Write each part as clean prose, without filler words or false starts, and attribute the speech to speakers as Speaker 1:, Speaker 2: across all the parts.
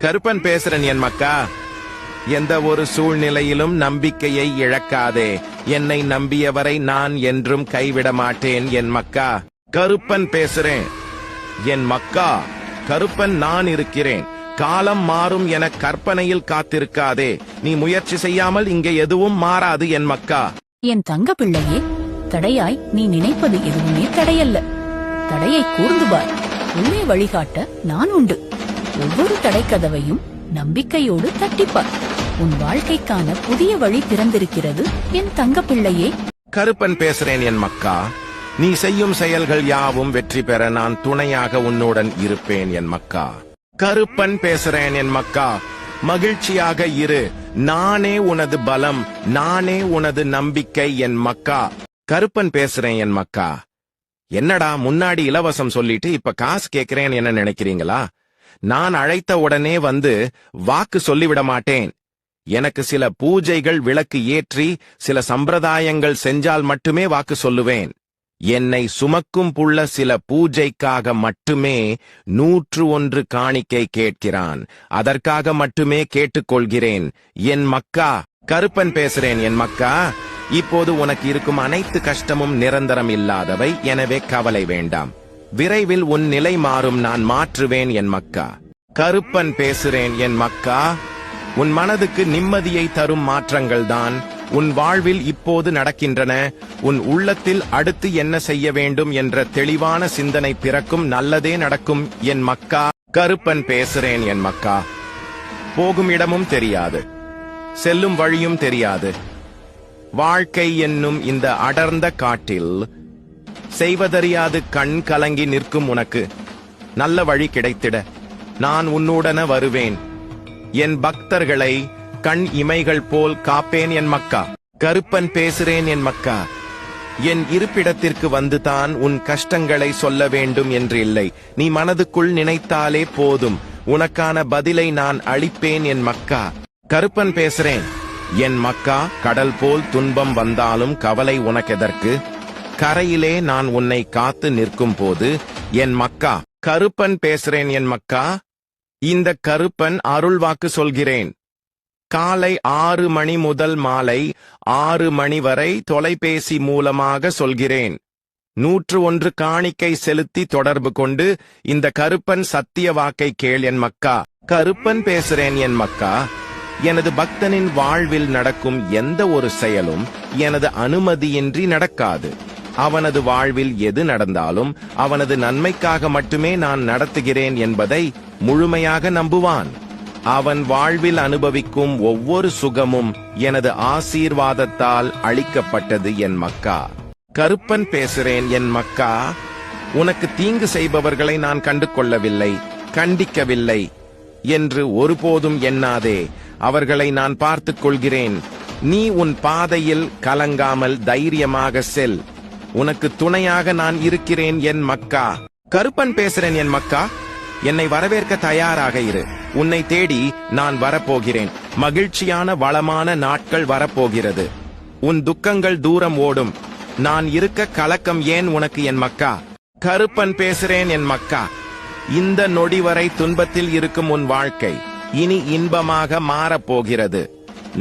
Speaker 1: கருப்பன் பேசுறேன் என் மக்கா. எந்த ஒரு சூழ்நிலையிலும் நம்பிக்கையை இழக்காதே. என்னை நம்பியவரை நான் என்றும் கைவிட மாட்டேன் என் மக்கா. கருப்பன் பேசுறேன் என் மக்கா. கருப்பன் நான் இருக்கிறேன். காலம் மாறும் என கற்பனையில் காத்திருக்காதே. நீ முயற்சி செய்யாமல் இங்கே எதுவும் மாறாது என் மக்கா.
Speaker 2: என் தங்க பிள்ளையே, தடையாய் நீ நினைப்பது எதுவுமே தடையல்ல. தடையை கூர்ந்து பார். உள்ளே வழிகாட்ட நான் உண்டு. ஒவ்வொரு தடைக்கதவையும் நம்பிக்கையோடு தட்டிப்பார். உன் வாழ்க்கைக்கான புதிய வழி திறந்திருக்கிறது என் தங்க பிள்ளையே.
Speaker 1: கருப்பன் பேசுறேன் என் மக்கா. நீ செய்யும் செயல்கள் யாவும் வெற்றி பெற நான் துணையாக உன்னுடன் இருப்பேன் என் மக்கா. கருப்பன் பேசுறேன் என் மக்கா. மகிழ்ச்சியாக இரு. நானே உனது பலம், நானே உனது நம்பிக்கை என் மக்கா. கருப்பன் பேசுறேன் என் மக்கா. என்னடா முன்னாடி இலவசம் சொல்லிட்டு இப்ப காசு கேக்குறேன் என்ன நினைக்கிறீங்களா? நான் அழைத்த உடனே வந்து வாக்கு சொல்லிவிட மாட்டேன். எனக்கு சில பூஜைகள் விளக்கு ஏற்றி சில சம்பிரதாயங்கள் செஞ்சால் மட்டுமே வாக்கு சொல்லுவேன். என்னை சுமக்கும் புள்ள சில பூஜைக்காக மட்டுமே 101 காணிக்கை கேட்கிறான். அதற்காக மட்டுமே கேட்டுக்கொள்கிறேன் என் மக்கா. கருப்பன் பேசுறேன் என் மக்கா. இப்போது உனக்கு இருக்கும் அனைத்து கஷ்டமும் நிரந்தரம் இல்லாதவை. எனவே கவலை வேண்டாம். விரைவில் உன் நிலை மாறும். நான் மாற்றுவேன் என் மக்கா. கருப்பன் பேசுறேன் என் மக்கா. உன் மனதுக்கு நிம்மதியை தரும் மாற்றங்கள்தான் உன் வாழ்வில் இப்போது நடக்கின்றன. உன் உள்ளத்தில் அடுத்து என்ன செய்ய வேண்டும் என்ற தெளிவான சிந்தனை பிறக்கும். நல்லதே நடக்கும் என் மக்கா. கருப்பன் பேசுறேன் என் மக்கா. போகும் இடமும் தெரியாது, செல்லும் வழியும் தெரியாது. வாழ்க்கை என்னும் இந்த அடர்ந்த காட்டில் செய்வதறியாது கண் கலங்கி நிற்கும் உனக்கு நல்ல வழி கிடைத்திட நான் உன்னுடன வருவேன். என் பக்தர்களை கண் இமைகள் போல் காப்பேன் என் மக்கா. கருப்பன் பேசுறேன் என் மக்கா. என் இருப்பிடத்திற்கு வந்துதான் உன் கஷ்டங்களை சொல்ல வேண்டும் என்று இல்லை. நீ மனதுக்குள் நினைத்தாலே போதும். உனக்கான பதிலை நான் அளிப்பேன் என் மக்கா. கருப்பன் பேசுறேன் என் மக்கா. கடல் போல் துன்பம் வந்தாலும் கவலை உனக்கெதற்கு? கரையிலே நான் உன்னை காத்து நிற்கும் போது என் மக்கா. கருப்பன் பேசுறேன் என் மக்கா. இந்த கருப்பன் அருள் வாக்கு சொல்கிறேன். காலை 6 மணி முதல் மாலை 6 மணி வரை தொலைபேசி மூலமாக சொல்கிறேன். 101 காணிக்கை செலுத்தி தொடர்பு கொண்டு இந்த கருப்பன் சத்திய வாக்கை கேள் என் மக்கா. கருப்பன் பேசுறேன் என் மக்கா. எனது பக்தனின் வாழ்வில் நடக்கும் எந்த ஒரு செயலும் எனது அனுமதியின்றி நடக்காது. அவனது வாழ்வில் எது நடந்தாலும் அவனது நன்மைக்காக மட்டுமே நான் நடத்துகிறேன் என்பதை முழுமையாக நம்புவான். அவன் வாழ்வில் அனுபவிக்கும் ஒவ்வொரு சுகமும் எனது ஆசீர்வாதத்தால் அளிக்கப்பட்டது என் மக்கா. கருப்பன் பேசுறேன் என் மக்கா. உனக்கு தீங்கு செய்பவர்களை நான் கண்டு கொள்ளவில்லை, கண்டிக்கவில்லை என்று ஒருபோதும் எண்ணாதே. அவர்களை நான் பார்த்துக் கொள்கிறேன். நீ உன் பாதையில் கலங்காமல் தைரியமாக செல். உனக்கு துணையாக நான் இருக்கிறேன் என் மக்கா. கருப்பன் பேசுறேன் என் மக்கா. என்னை வரவேற்க தயாராக இரு. உன்னை தேடி நான் வரப்போகிறேன். மகிழ்ச்சியான வளமான நாட்கள் வரப்போகிறது. உன் துக்கங்கள் தூரம் ஓடும். நான் இருக்க கலக்கம் ஏன் உனக்கு என் மக்கா. கருப்பன் பேசுறேன் என் மக்கா. இந்த நொடி வரை துன்பத்தில் இருக்கும் உன் வாழ்க்கை இனி இன்பமாக மாறப்போகிறது.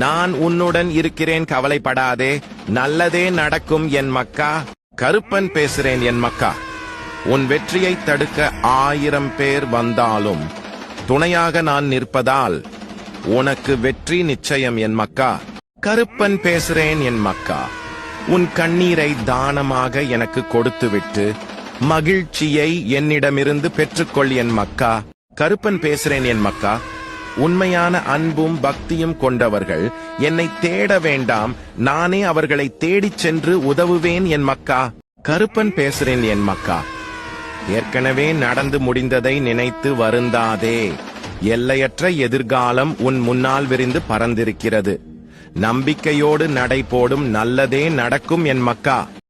Speaker 1: நான் உன்னுடன் இருக்கிறேன், கவலைப்படாதே. நல்லதே நடக்கும் என் மக்கா. கருப்பன் பேசுறேன் என் மக்கா. உன் வெற்றியை தடுக்க 1000 பேர் வந்தாலும் துணையாக நான் நிற்பதால் உனக்கு வெற்றி நிச்சயம் என் மக்கா. கருப்பன் பேசுறேன் என் மக்கா. உன் கண்ணீரை தானமாக எனக்கு கொடுத்துவிட்டு மகிழ்ச்சியை என்னிடமிருந்து பெற்றுக்கொள் என் மக்கா. கருப்பன் பேசுறேன் என் மக்கா. உண்மையான அன்பும் பக்தியும் கொண்டவர்கள் என்னை தேட வேண்டாம், நானே அவர்களை தேடிச் சென்று உதவுவேன் என் மக்கா. கருப்பன் பேசுறேன் என் மக்கா. ஏற்கனவே நடந்து முடிந்ததை நினைத்து வருந்தாதே. எல்லையற்ற எதிர்காலம் உன் முன்னால் விரிந்து பறந்திருக்கிறது. நம்பிக்கையோடு நடை போடும். நல்லதே நடக்கும் என் மக்கா.